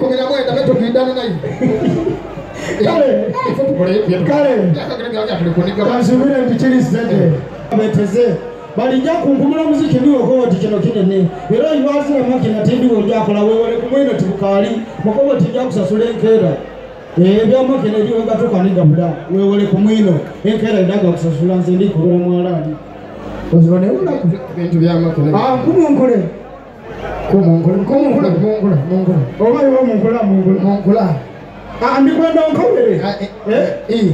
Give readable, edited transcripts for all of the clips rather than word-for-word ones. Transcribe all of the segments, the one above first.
kumira mwenda meto kidana nayi. Kasubira mbikiriseze beteze balijja kunkumula muziki ndiwo ko kino kinene era ibazira makina tindiwo njakola wewe kumwino tibukali mukobo tijja kusasula enkera bya makina ndiwo ngatoka ninga muda wewe kumwino enkera ndaga kusasula nze ndi kubera mwalani ozone ula bintu bya makina kumunkule oba yo munkula ndikwenda nkobere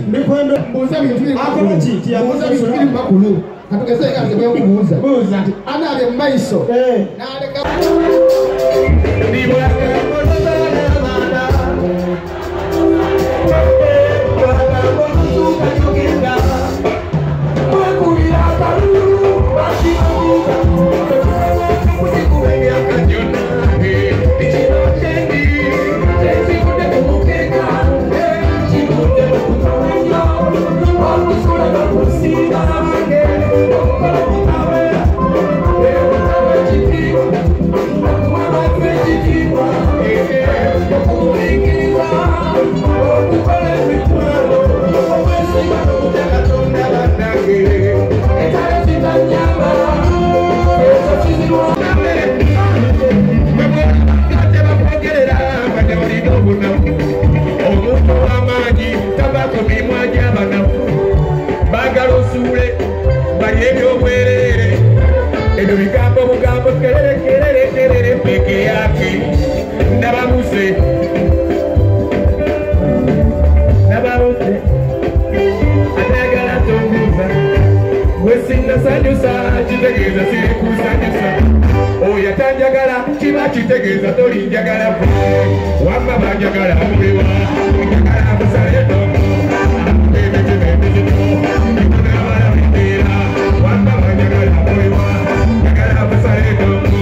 ndikwenda mbuza bintu mbuza bintu makulu katugeze kaze byo kubuza buza anabe maiso naleka Chitegeza tori njagala wamba banjagala muliwa njagala musale domo wamba banjagala muliwa njagala musale domo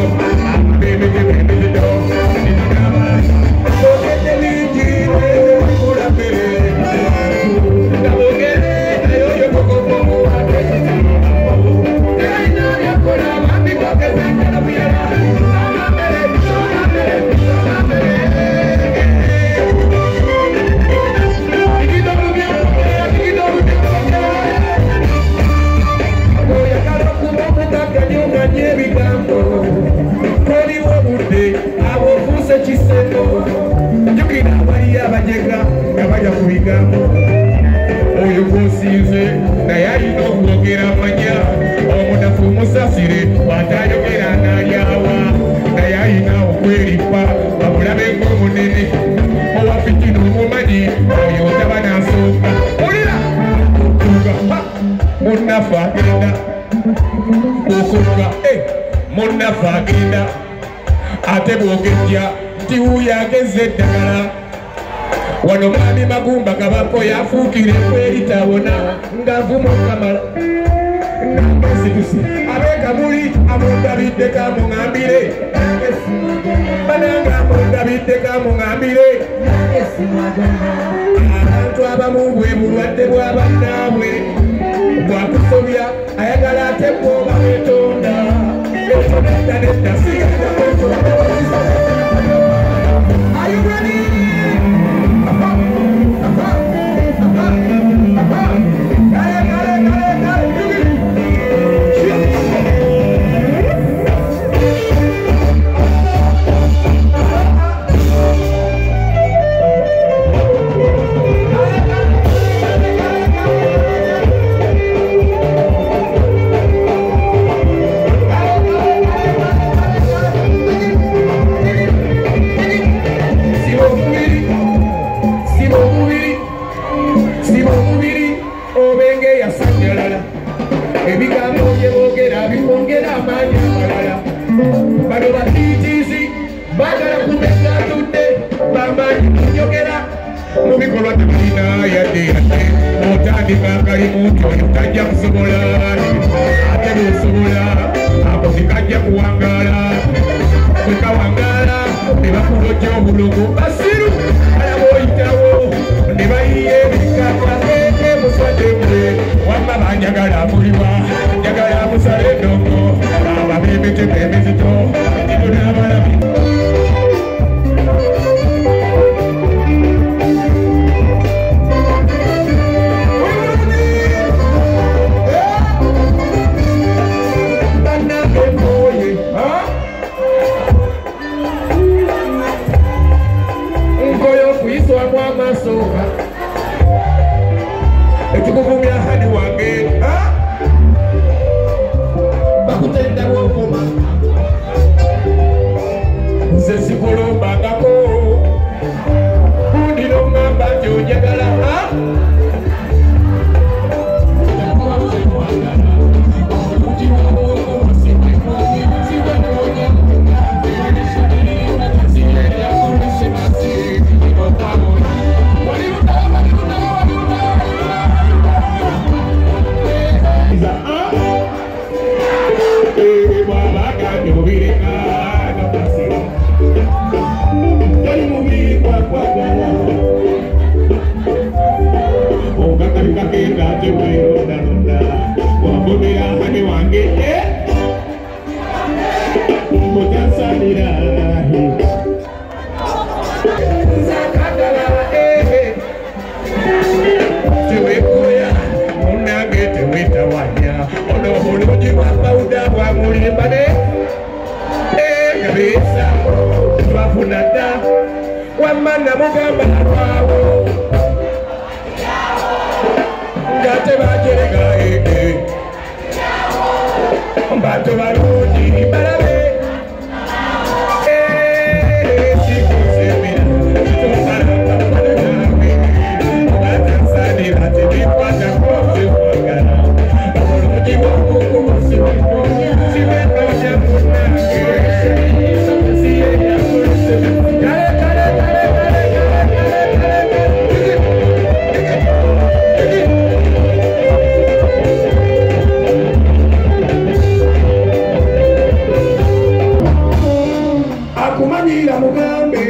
oyo gosize naye alina okwogera amanya omunafu musasire watayogera nalyawa naye alina okweripa bamulabe ng'omunene owafikino omumanyi oyo otaba nasooka olira okuga munafu agenda okuga munafu agenda ate bwogejja nti wuyo ageze eddagala wano mwami Magumba Kabako yafuukire kweritawona ng'avuma okamala abekamuli amundabidde kamuŋambire bananga amundabidde kamuŋambire abantu abamu bwe bulwadde bwa bannaabwe bwakusobya ayagala ate bwoba wetonda etonda nedda sigala wetonda. Are you ready? Mwana mugamba kwawo ngate bajerega mbato balungi balabe akumanyira mugambe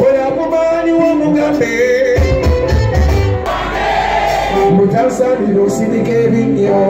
oya mumanyi w'omugambe mutansanira osirika ebinnyo